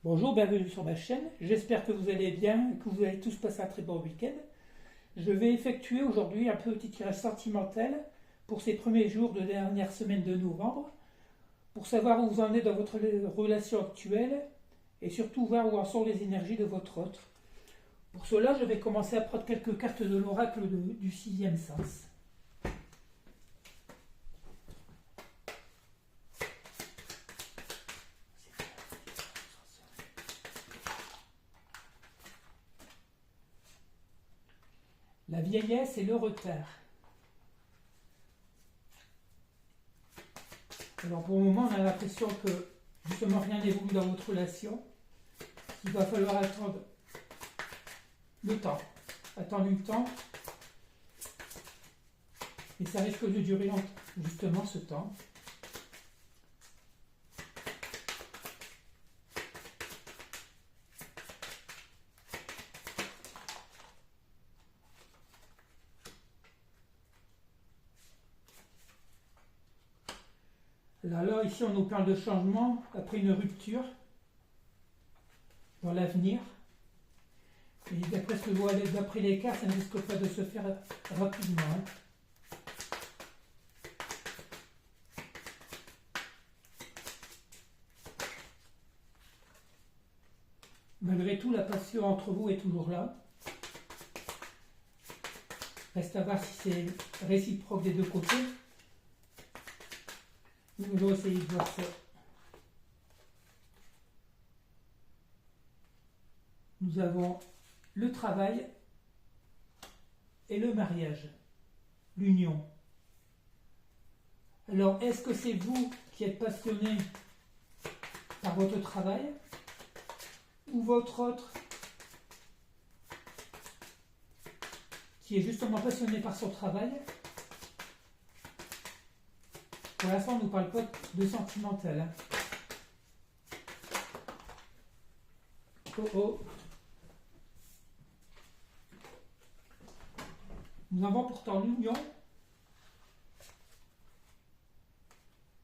Bonjour, bienvenue sur ma chaîne. J'espère que vous allez bien et que vous allez tous passer un très bon week-end. Je vais effectuer aujourd'hui un petit tirage sentimental pour ces premiers jours de la dernière semaine de novembre, pour savoir où vous en êtes dans votre relation actuelle et surtout voir où en sont les énergies de votre autre. Pour cela, je vais commencer à prendre quelques cartes de l'oracle du sixième sens. La vieillesse et le retard. Alors pour le moment, on a l'impression que justement rien n'évolue dans votre relation. Il va falloir attendre le temps. Attendre le temps. Et ça risque de durer justement ce temps. Alors ici, on nous parle de changement après une rupture dans l'avenir. Et d'après ce que je vois, d'après les cartes, ça ne risque pas de se faire rapidement. Malgré tout, la passion entre vous est toujours là. Reste à voir si c'est réciproque des deux côtés. Nous allons essayer de voir ça. Nous avons le travail et le mariage, l'union. Alors, est-ce que c'est vous qui êtes passionné par votre travail ou votre autre qui est justement passionné par son travail? Pour l'instant, on ne nous parle pas de sentimental. Oh oh. Nous avons pourtant l'union,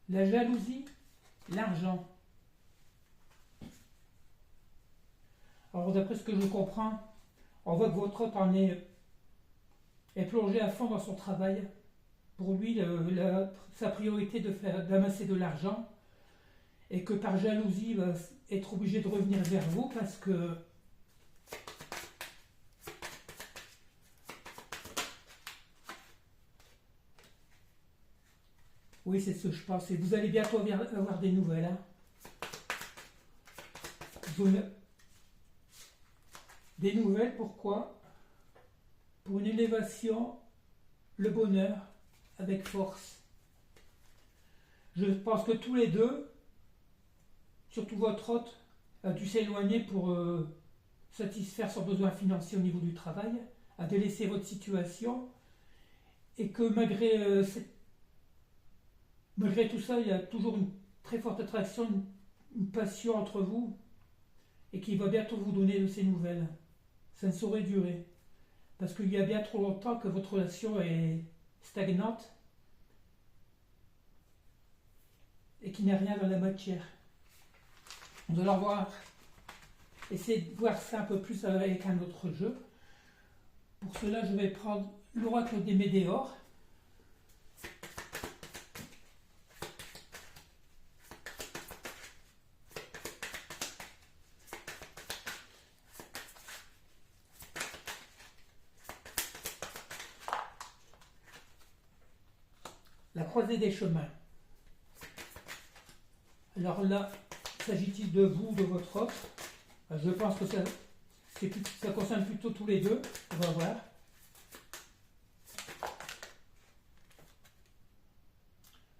la jalousie, l'argent. Alors d'après ce que je comprends, on voit que votre autre est plongé à fond dans son travail. Pour lui, sa priorité d'amasser de l'argent, et que par jalousie, il va être obligé de revenir vers vous parce que oui, c'est ce que je pense. Et vous allez bientôt avoir des nouvelles. Des nouvelles, pourquoi? Pour une élévation, le bonheur, avec force. Je pense que tous les deux, surtout votre hôte, a dû s'éloigner pour satisfaire son besoin financier au niveau du travail, a délaissé votre situation, et que malgré tout ça, il y a toujours une très forte attraction, une passion entre vous, et qu'il va bientôt vous donner de ces nouvelles. Ça ne saurait durer, parce qu'il y a bien trop longtemps que votre relation est stagnante, et qu'il n'y a rien dans la matière. Nous allons essayer de voir ça un peu plus avec un autre jeu. Pour cela, je vais prendre l'oracle des Médéors. La croisée des chemins. Alors là, s'agit-il de vous ou de votre autre? Je pense que ça concerne plutôt tous les deux. On va voir.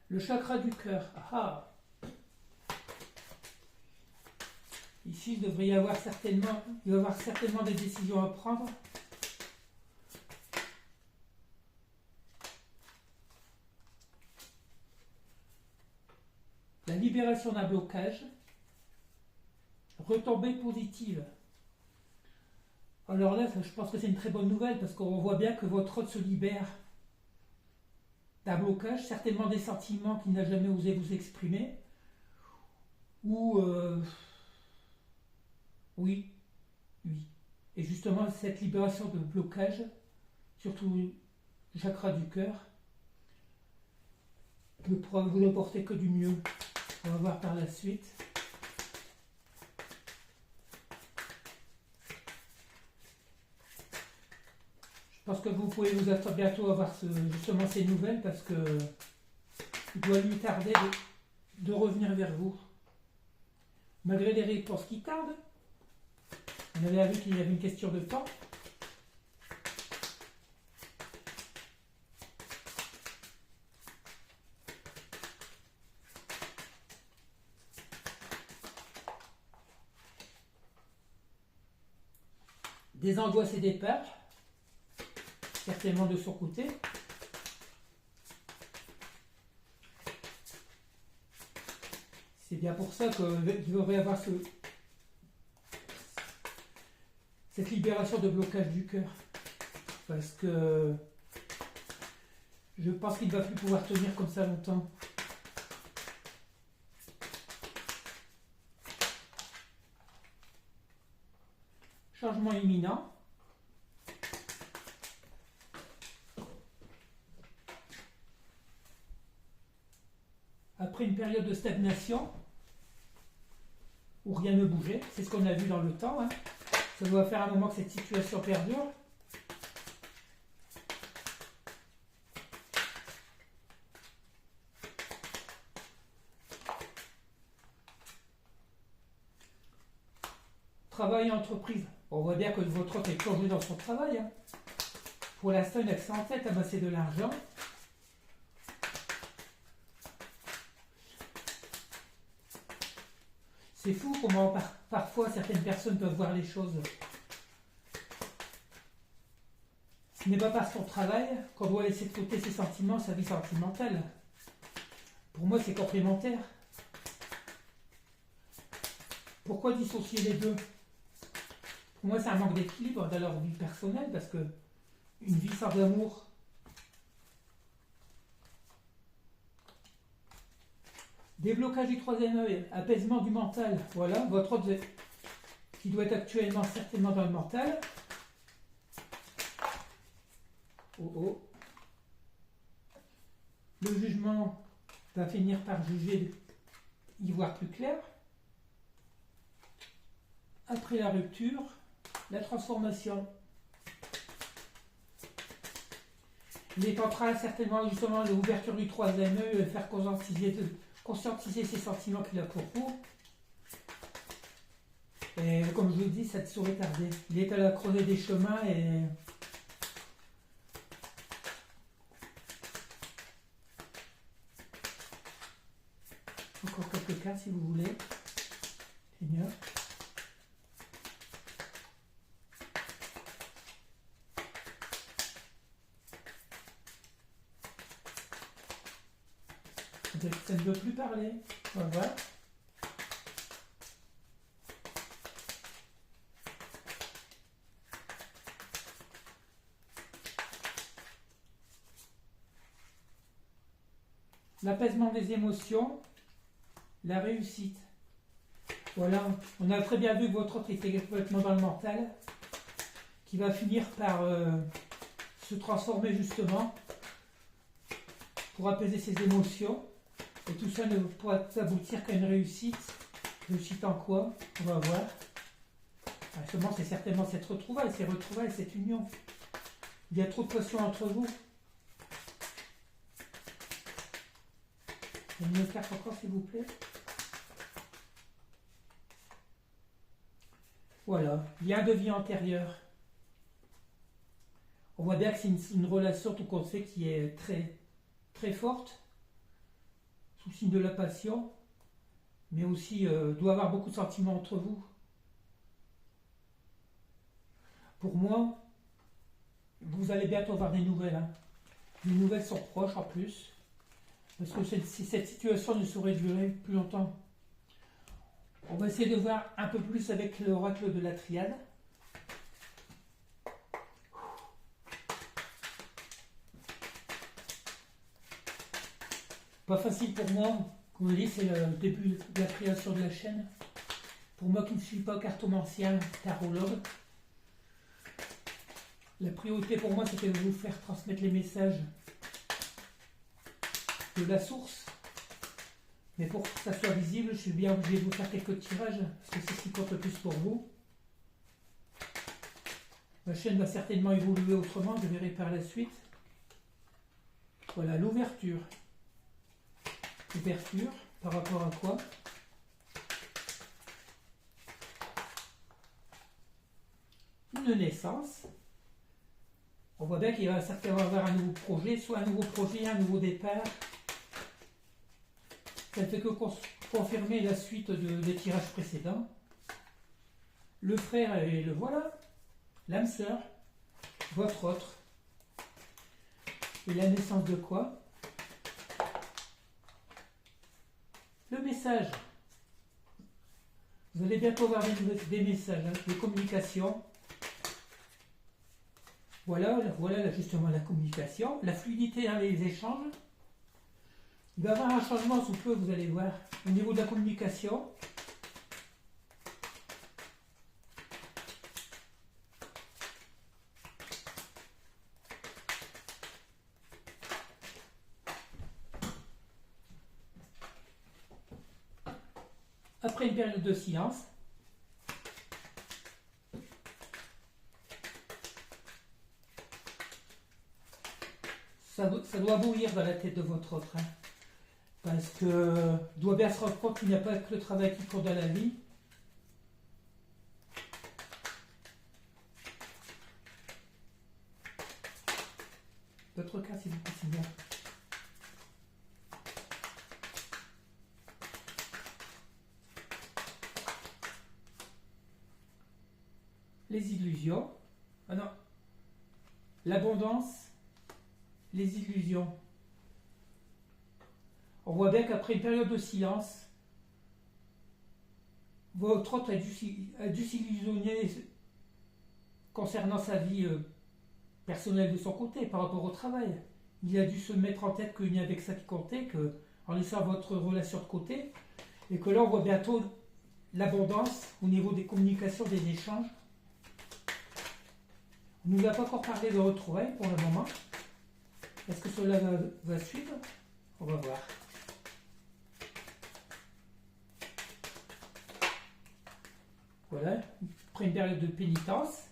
Le chakra du cœur. Ah. Ici, il va y avoir certainement des décisions à prendre. La libération d'un blocage, retombée positive. Alors là, je pense que c'est une très bonne nouvelle parce qu'on voit bien que votre hôte se libère d'un blocage, certainement des sentiments qu'il n'a jamais osé vous exprimer, ou Oui, oui. Et justement, cette libération de blocage, surtout le chakra du cœur, ne pourra vous apporter que du mieux. On va voir par la suite. Je pense que vous pouvez vous attendre bientôt à voir justement ces nouvelles parce que il doit lui tarder de revenir vers vous. Malgré les réponses qui tardent, on avait vu qu'il y avait une question de temps. Des angoisses et des peurs, certainement de son côté. C'est bien pour ça qu'il devrait y avoir cette libération de blocage du cœur. Parce que je pense qu'il ne va plus pouvoir tenir comme ça longtemps. Changement imminent. Après une période de stagnation, où rien ne bougeait, c'est ce qu'on a vu dans le temps, hein. Ça doit faire un moment que cette situation perdure. Travail et entreprise. On voit bien que votre autre est plongé dans son travail, hein. Pour l'instant, il a que ça en tête, amasser de l'argent. C'est fou comment parfois certaines personnes peuvent voir les choses. Ce n'est pas par son travail qu'on doit laisser de côté ses sentiments, sa vie sentimentale. Pour moi, c'est complémentaire. Pourquoi dissocier les deux? Pour moi, c'est un manque d'équilibre dans leur vie personnelle parce que une vie sans amour, déblocage du troisième œil, apaisement du mental. Voilà, votre autre qui doit être actuellement certainement dans le mental. Oh oh. Le jugement va finir par juger, y voir plus clair. Après la rupture, la transformation. Il est en train certainement justement de l'ouverture du troisième œil de faire conscientiser ses sentiments qu'il a pour vous. Et comme je vous le dis, ça ne saurait tarder. Il est à la croisée des chemins et encore quelques cartes si vous voulez. Seigneur. Ça ne veut plus parler. Voilà. L'apaisement des émotions, la réussite. Voilà, on a très bien vu que votre autre était complètement dans le mental, qui va finir par se transformer justement pour apaiser ses émotions. Et tout ça ne pourra aboutir qu'à une réussite. Réussite en quoi? On va voir. Justement, c'est certainement cette retrouvaille, cette union. Il y a trop de passion entre vous. Une carte encore, s'il vous plaît. Voilà, lien de vie antérieur. On voit bien que c'est une relation, tout compte fait, qui est très, très forte. Sous le signe de la passion, mais aussi doit avoir beaucoup de sentiments entre vous. Pour moi, vous allez bientôt avoir des nouvelles. Hein. Les nouvelles sont proches en plus, parce que cette situation ne saurait durer plus longtemps. On va essayer de voir un peu plus avec l'oracle de la triade. Pas facile pour moi. Comme je dis, c'est le début de la création de la chaîne. Pour moi qui ne suis pas cartomancien, tarologue, la priorité pour moi c'était de vous faire transmettre les messages de la source. Mais pour que ça soit visible, je suis bien obligé de vous faire quelques tirages, parce que c'est ce qui compte le plus pour vous. Ma chaîne va certainement évoluer autrement, je verrai par la suite. Voilà, l'ouverture. Ouverture, par rapport à quoi? Une naissance. On voit bien qu'il va certainement avoir un nouveau projet, soit un nouveau projet, un nouveau départ. Ça ne fait que confirmer la suite des tirages précédents. Le frère, et le voilà. L'âme sœur, votre autre. Et la naissance de quoi? Le message. Vous allez bientôt avoir des messages, hein, des communications. Voilà justement la communication, la fluidité dans les échanges. Il va y avoir un changement sous peu, vous allez voir, au niveau de la communication. Après une période de silence, ça doit bouillir dans la tête de votre autre. Hein, parce que doit bien se rendre compte qu'il n'y a pas que le travail qui compte dans la vie. D'autres cas, s'il vous plaît, c'est bien. Les illusions. Ah non. L'abondance. Les illusions. On voit bien qu'après une période de silence, votre autre a dû s'illusionner concernant sa vie personnelle de son côté par rapport au travail. Il a dû se mettre en tête qu'il n'y avait que ça qui comptait, qu'en laissant votre relation de côté, et que là on voit bientôt l'abondance au niveau des communications, des échanges. On ne nous a pas encore parlé de retrouvailles pour le moment. Est-ce que cela va suivre? On va voir. Voilà, après une période de pénitence.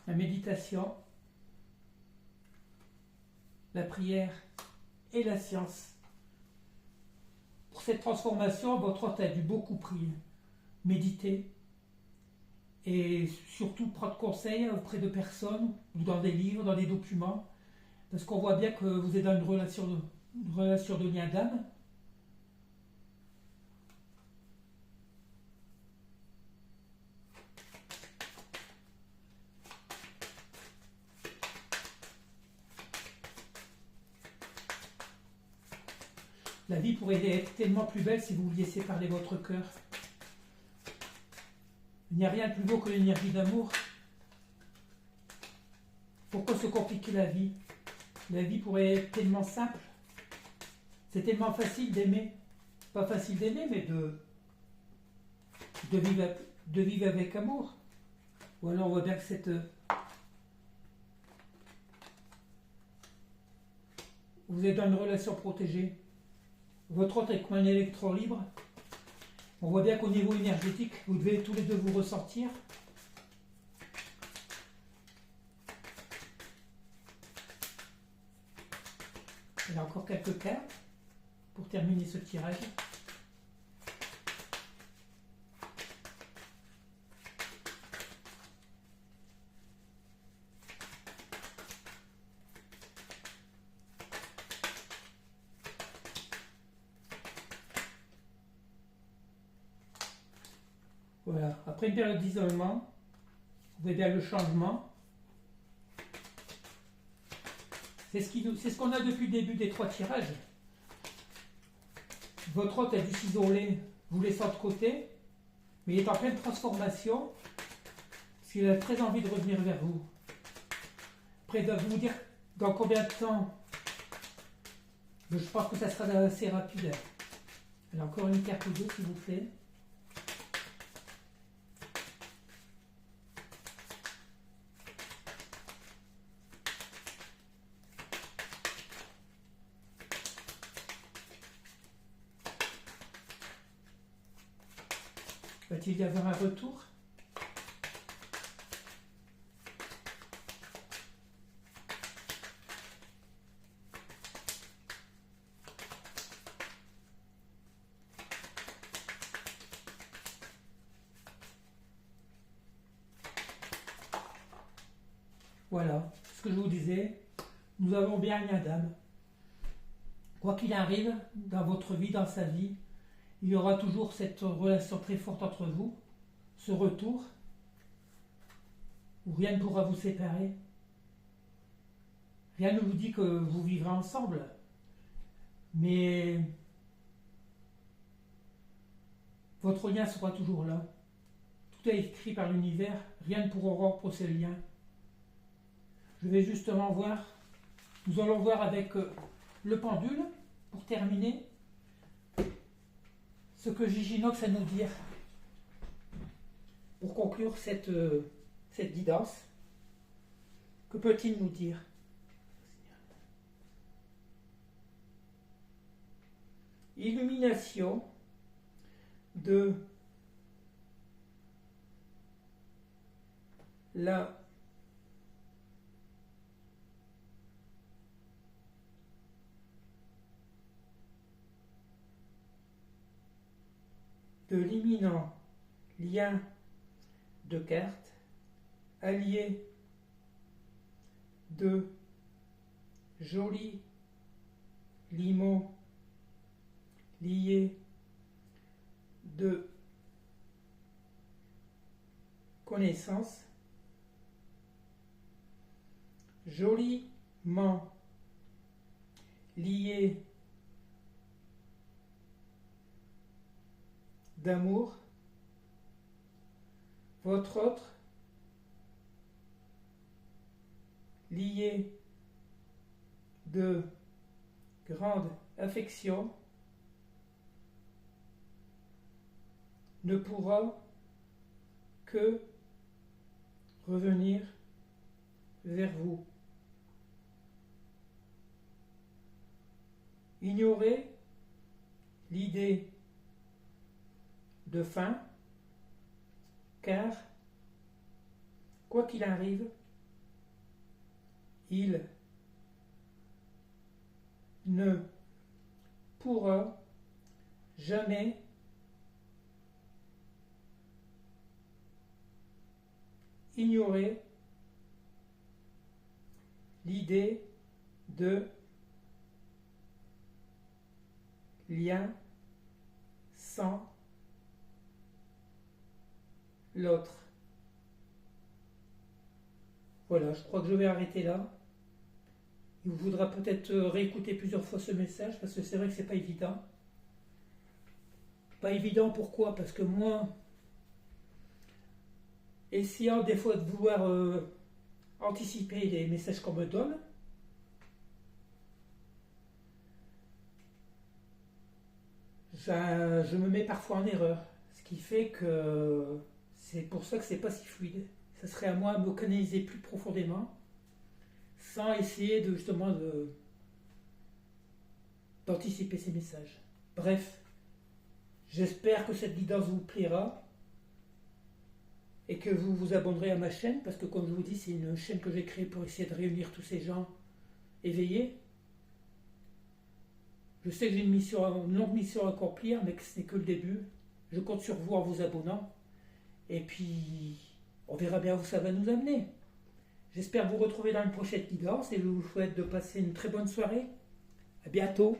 La méditation, la prière et la science. Pour cette transformation, votre hôte a dû beaucoup prier, méditer et surtout prendre conseil auprès de personnes ou dans des livres, dans des documents, parce qu'on voit bien que vous êtes dans une relation de lien d'âme. La vie pourrait être tellement plus belle si vous vous laissiez parler votre cœur. Il n'y a rien de plus beau que l'énergie d'amour. Pourquoi se compliquer la vie? La vie pourrait être tellement simple. C'est tellement facile d'aimer. Pas facile d'aimer, mais de vivre avec amour. Ou alors on voit bien que vous êtes dans une relation protégée. Votre autre est comme un électron libre. On voit bien qu'au niveau énergétique, vous devez tous les deux vous ressentir. Il y a encore quelques cartes pour terminer ce tirage. Voilà, après une période d'isolement, vous voyez bien le changement. C'est ce qu'on a depuis le début des 3 tirages. Votre hôte a dû s'isoler, vous laissant de côté. Mais il est en pleine transformation, parce qu'il a très envie de revenir vers vous. Après, il doit vous dire dans combien de temps. Je pense que ça sera assez rapide. Alors, encore une carte ou deux, s'il vous plaît. Va-t-il y avoir un retour? Voilà, ce que je vous disais, nous avons bien un d'âme. Quoi qu'il arrive dans votre vie, dans sa vie, il y aura toujours cette relation très forte entre vous, ce retour, où rien ne pourra vous séparer. Rien ne vous dit que vous vivrez ensemble, mais votre lien sera toujours là. Tout est écrit par l'univers, rien ne pourra rompre ce lien. Je vais justement voir, nous allons voir avec le pendule, pour terminer, ce que Giginox a à nous dire. Pour conclure cette guidance, que peut-il nous dire? Illumination de la de l'imminent lien de cartes allié de jolis limons liés de connaissances, joliment liés d'amour, votre autre lié de grande affection ne pourra que revenir vers vous. Ignorez l'idée de fin, car, quoi qu'il arrive, il ne pourra jamais ignorer l'idée de lien sans l'autre. Voilà, je crois que je vais arrêter là. Il vous faudra peut-être réécouter plusieurs fois ce message, parce que c'est vrai que c'est pas évident. Pas évident, pourquoi? Parce que moi, essayant des fois de vouloir anticiper les messages qu'on me donne, je me mets parfois en erreur. Ce qui fait que c'est pour ça que c'est pas si fluide. Ça serait à moi de me canaliser plus profondément, sans essayer de justement d'anticiper ces messages. Bref, j'espère que cette guidance vous plaira et que vous vous abonnerez à ma chaîne, parce que comme je vous dis, c'est une chaîne que j'ai créée pour essayer de réunir tous ces gens éveillés. Je sais que j'ai une longue mission à accomplir, mais que ce n'est que le début. Je compte sur vous en vous abonnant. Et puis, on verra bien où ça va nous amener. J'espère vous retrouver dans une prochaine guidance et je vous souhaite de passer une très bonne soirée. À bientôt.